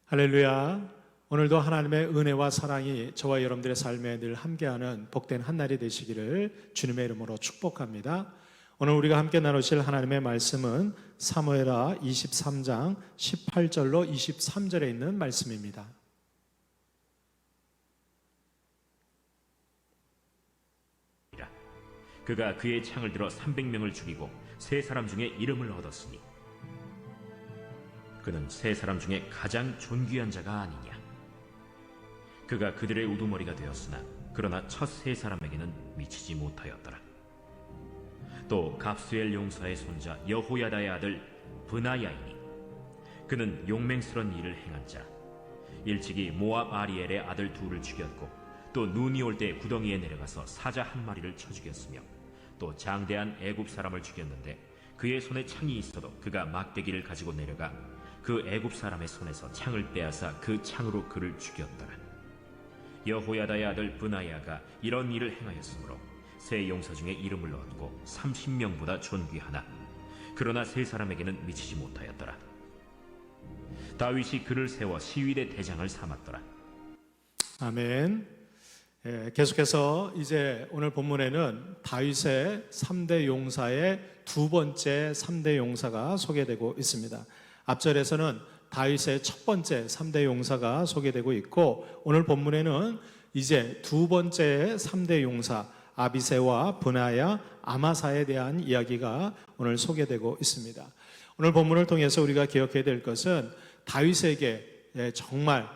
할렐루야. 오늘도 하나님의 은혜와 사랑이 저와 여러분들의 삶에 늘 함께하는 복된 한날이 되시기를 주님의 이름으로 축복합니다. 오늘 우리가 함께 나누실 하나님의 말씀은 사무엘하 23장 18절로 23절에 있는 말씀입니다. 그가 그의 창을 들어 300명을 죽이고 세 사람 중에 이름을 얻었으니 그는 세 사람 중에 가장 존귀한 자가 아니냐. 그가 그들의 우두머리가 되었으나 그러나 첫 세 사람에게는 미치지 못하였더라. 또 갑수엘 용사의 손자 여호야다의 아들 브나야이니 그는 용맹스런 일을 행한 자, 일찍이 모압 아리엘의 아들 둘을 죽였고 또 눈이 올 때 구덩이에 내려가서 사자 한 마리를 쳐 죽였으며 또 장대한 애굽 사람을 죽였는데 그의 손에 창이 있어도 그가 막대기를 가지고 내려가 그 애굽 사람의 손에서 창을 빼앗아 그 창으로 그를 죽였더라. 여호야다의 아들 브나야가 이런 일을 행하였으므로 세 용사 중에 이름을 얻고 30명보다 존귀하나 그러나 세 사람에게는 미치지 못하였더라. 다윗이 그를 세워 시위대 대장을 삼았더라. 아멘. 계속해서 이제 오늘 본문에는 다윗의 3대 용사의 두 번째 3대 용사가 소개되고 있습니다. 앞절에서는 다윗의 첫 번째 3대 용사가 소개되고 있고, 오늘 본문에는 이제 두 번째 3대 용사 아비새와 브나야, 아마사에 대한 이야기가 오늘 소개되고 있습니다. 오늘 본문을 통해서 우리가 기억해야 될 것은 다윗에게 정말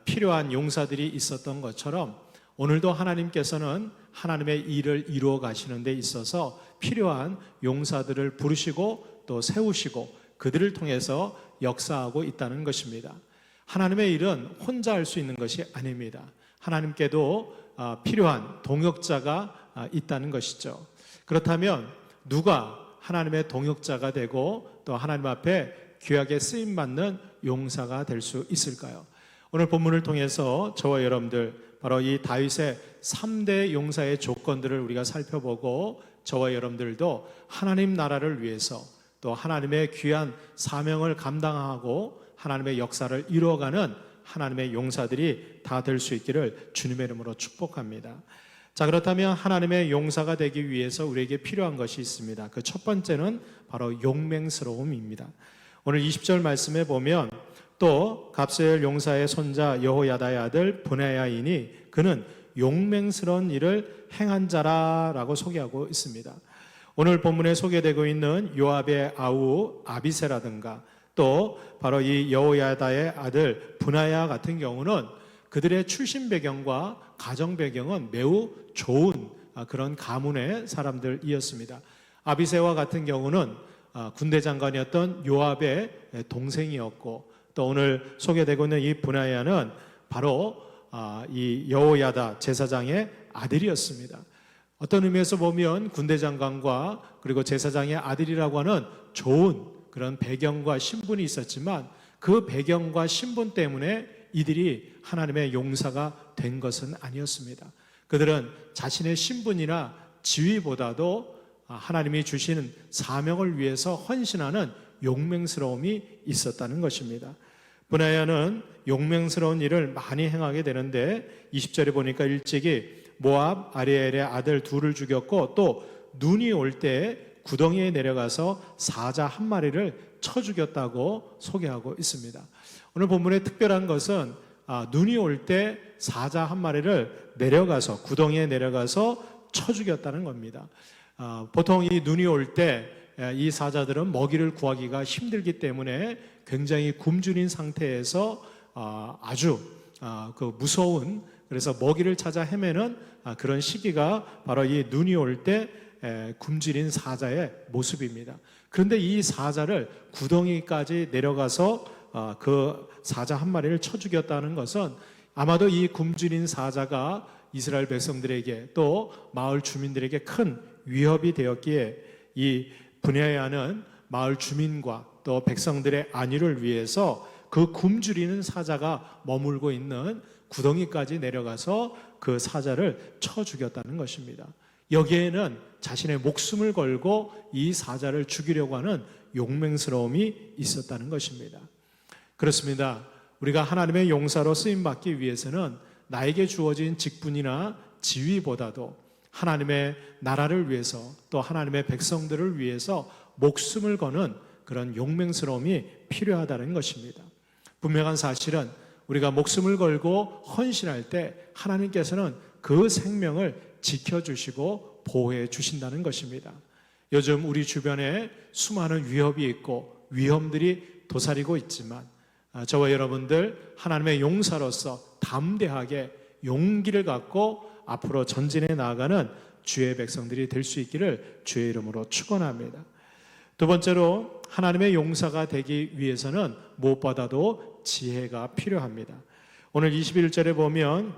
필요한 용사들이 있었던 것처럼 오늘도 하나님께서는 하나님의 일을 이루어 가시는 데 있어서 필요한 용사들을 부르시고 또 세우시고 그들을 통해서 역사하고 있다는 것입니다. 하나님의 일은 혼자 할 수 있는 것이 아닙니다. 하나님께도 필요한 동역자가 있다는 것이죠. 그렇다면 누가 하나님의 동역자가 되고 또 하나님 앞에 귀하게 쓰임받는 용사가 될 수 있을까요? 오늘 본문을 통해서 저와 여러분들 바로 이 다윗의 3대 용사의 조건들을 우리가 살펴보고 저와 여러분들도 하나님 나라를 위해서 또 하나님의 귀한 사명을 감당하고 하나님의 역사를 이루어가는 하나님의 용사들이 다 될 수 있기를 주님의 이름으로 축복합니다. 자, 그렇다면 하나님의 용사가 되기 위해서 우리에게 필요한 것이 있습니다. 그 첫 번째는 바로 용맹스러움입니다. 오늘 20절 말씀에 보면 또 갑수엘 용사의 손자 여호야다의 아들 브나야이니 그는 용맹스러운 일을 행한 자라라고 소개하고 있습니다. 오늘 본문에 소개되고 있는 요압의 아우 아비새라든가 또 바로 이 여호야다의 아들 브나야 같은 경우는 그들의 출신 배경과 가정 배경은 매우 좋은 그런 가문의 사람들이었습니다. 아비새와 같은 경우는 군대 장관이었던 요압의 동생이었고 또 오늘 소개되고 있는 이 브나야는 바로 이 여호야다 제사장의 아들이었습니다. 어떤 의미에서 보면 군대 장관과 그리고 제사장의 아들이라고 하는 좋은 그런 배경과 신분이 있었지만 그 배경과 신분 때문에 이들이 하나님의 용사가 된 것은 아니었습니다. 그들은 자신의 신분이나 지위보다도 하나님이 주시는 사명을 위해서 헌신하는 용맹스러움이 있었다는 것입니다. 브나야는 용맹스러운 일을 많이 행하게 되는데 20절에 보니까 일찍이 모압 아리엘의 아들 둘을 죽였고 또 눈이 올 때 구덩이에 내려가서 사자 한 마리를 쳐 죽였다고 소개하고 있습니다. 오늘 본문의 특별한 것은 눈이 올 때 사자 한 마리를 내려가서 구덩이에 내려가서 쳐 죽였다는 겁니다. 보통 이 눈이 올 때 이 사자들은 먹이를 구하기가 힘들기 때문에 굉장히 굶주린 상태에서 아주 그 무서운 그래서 먹이를 찾아 헤매는 그런 시기가 바로 이 눈이 올 때 굶주린 사자의 모습입니다. 그런데 이 사자를 구덩이까지 내려가서 그 사자 한 마리를 쳐 죽였다는 것은 아마도 이 굶주린 사자가 이스라엘 백성들에게 또 마을 주민들에게 큰 위협이 되었기에 이 브나야는 마을 주민과 또 백성들의 안위를 위해서 그 굶주리는 사자가 머물고 있는 구덩이까지 내려가서 그 사자를 쳐 죽였다는 것입니다. 여기에는 자신의 목숨을 걸고 이 사자를 죽이려고 하는 용맹스러움이 있었다는 것입니다. 그렇습니다. 우리가 하나님의 용사로 쓰임받기 위해서는 나에게 주어진 직분이나 지위보다도 하나님의 나라를 위해서 또 하나님의 백성들을 위해서 목숨을 거는 그런 용맹스러움이 필요하다는 것입니다. 분명한 사실은 우리가 목숨을 걸고 헌신할 때 하나님께서는 그 생명을 지켜주시고 보호해 주신다는 것입니다. 요즘 우리 주변에 수많은 위협이 있고 위험들이 도사리고 있지만 저와 여러분들 하나님의 용사로서 담대하게 용기를 갖고 앞으로 전진해 나아가는 주의 백성들이 될 수 있기를 주의 이름으로 축원합니다. 두 번째로 하나님의 용사가 되기 위해서는 무엇보다도 지혜가 필요합니다. 오늘 21절에 보면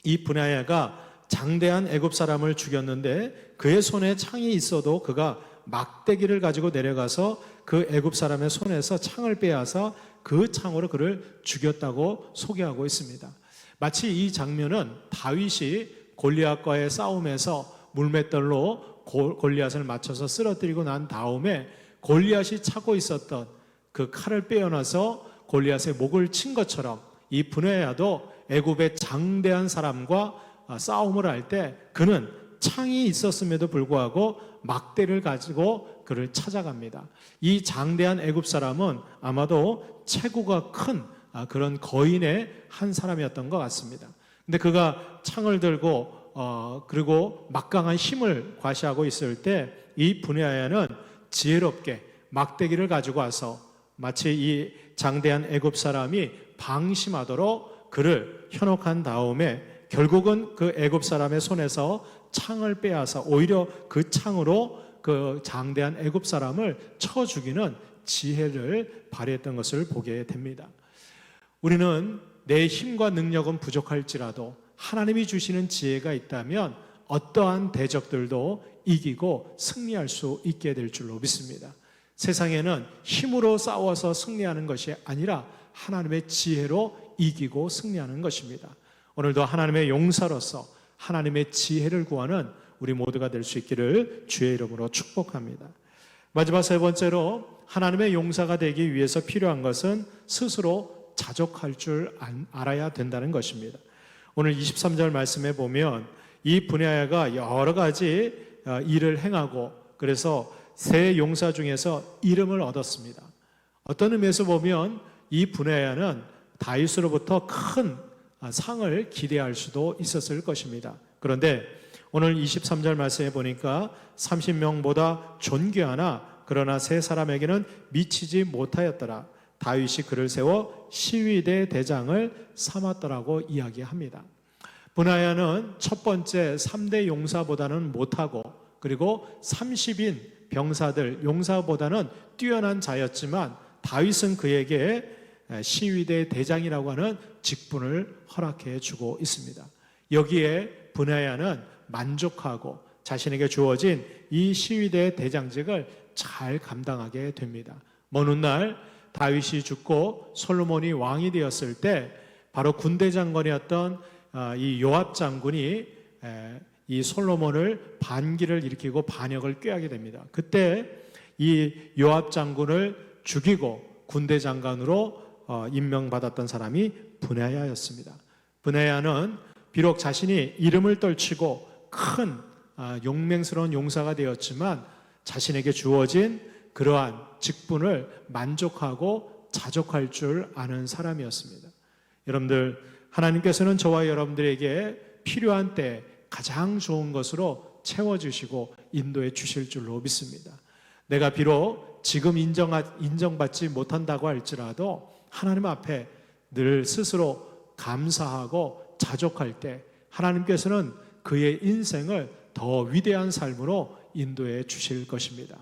이 브나야가 장대한 애굽 사람을 죽였는데 그의 손에 창이 있어도 그가 막대기를 가지고 내려가서 그 애굽 사람의 손에서 창을 빼앗아 그 창으로 그를 죽였다고 소개하고 있습니다. 마치 이 장면은 다윗이 골리앗과의 싸움에서 물맷돌로 골리앗을 맞춰서 쓰러뜨리고 난 다음에 골리앗이 차고 있었던 그 칼을 빼어나서 골리앗의 목을 친 것처럼 이 브나야도 애굽의 장대한 사람과 싸움을 할 때 그는 창이 있었음에도 불구하고 막대를 가지고 그를 찾아갑니다. 이 장대한 애굽 사람은 아마도 체구가 큰 그런 거인의 한 사람이었던 것 같습니다. 근데 그가 창을 들고 그리고 막강한 힘을 과시하고 있을 때 이 브나야는 지혜롭게 막대기를 가지고 와서 마치 이 장대한 애굽 사람이 방심하도록 그를 현혹한 다음에 결국은 그 애굽 사람의 손에서 창을 빼앗아 오히려 그 창으로 그 장대한 애굽 사람을 쳐 죽이는 지혜를 발휘했던 것을 보게 됩니다. 우리는 내 힘과 능력은 부족할지라도 하나님이 주시는 지혜가 있다면 어떠한 대적들도 이기고 승리할 수 있게 될 줄로 믿습니다. 세상에는 힘으로 싸워서 승리하는 것이 아니라 하나님의 지혜로 이기고 승리하는 것입니다. 오늘도 하나님의 용사로서 하나님의 지혜를 구하는 우리 모두가 될 수 있기를 주의 이름으로 축복합니다. 마지막 세 번째로 하나님의 용사가 되기 위해서 필요한 것은 스스로 자족할 줄 알아야 된다는 것입니다. 오늘 23절 말씀에 보면 이 브나야가 여러 가지 일을 행하고 그래서 세 용사 중에서 이름을 얻었습니다. 어떤 의미에서 보면 이 브나야는 다윗으로부터 큰 상을 기대할 수도 있었을 것입니다. 그런데 오늘 23절 말씀에 보니까 30명보다 존귀하나 그러나 세 사람에게는 미치지 못하였더라. 다윗이 그를 세워 시위대 대장을 삼았더라고 이야기합니다. 브나야는 첫 번째 3대 용사보다는 못하고 그리고 30인 병사들 용사보다는 뛰어난 자였지만 다윗은 그에게 시위대 대장이라고 하는 직분을 허락해 주고 있습니다. 여기에 브나야는 만족하고 자신에게 주어진 이 시위대 대장직을 잘 감당하게 됩니다. 먼 훗날 다윗이 죽고 솔로몬이 왕이 되었을 때 바로 군대 장관이었던 이 요압 장군이 이 솔로몬을 반기를 일으키고 반역을 꾀하게 됩니다. 그때 이 요압 장군을 죽이고 군대 장관으로 임명받았던 사람이 브나야였습니다. 브나야는 비록 자신이 이름을 떨치고 큰 용맹스러운 용사가 되었지만 자신에게 주어진 그러한 직분을 만족하고 자족할 줄 아는 사람이었습니다. 여러분들, 하나님께서는 저와 여러분들에게 필요한 때 가장 좋은 것으로 채워주시고 인도해 주실 줄로 믿습니다. 내가 비록 지금 인정받지 못한다고 할지라도 하나님 앞에 늘 스스로 감사하고 자족할 때 하나님께서는 그의 인생을 더 위대한 삶으로 인도해 주실 것입니다.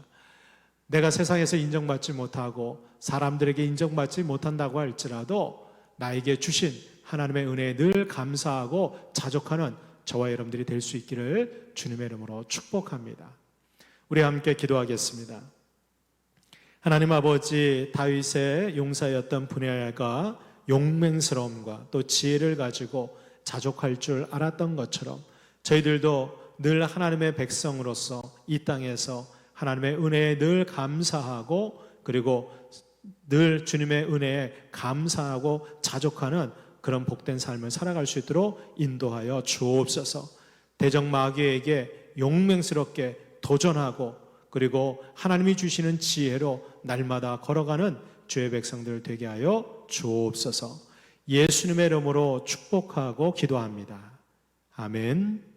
내가 세상에서 인정받지 못하고 사람들에게 인정받지 못한다고 할지라도 나에게 주신 하나님의 은혜에 늘 감사하고 자족하는 저와 여러분들이 될 수 있기를 주님의 이름으로 축복합니다. 우리 함께 기도하겠습니다. 하나님 아버지, 다윗의 용사였던 브나야가 용맹스러움과 또 지혜를 가지고 자족할 줄 알았던 것처럼 저희들도 늘 하나님의 백성으로서 이 땅에서 하나님의 은혜에 늘 감사하고 그리고 늘 주님의 은혜에 감사하고 자족하는 그런 복된 삶을 살아갈 수 있도록 인도하여 주옵소서. 대적 마귀에게 용맹스럽게 도전하고 그리고 하나님이 주시는 지혜로 날마다 걸어가는 주의 백성들 되게 하여 주옵소서. 예수님의 이름으로 축복하고 기도합니다. 아멘.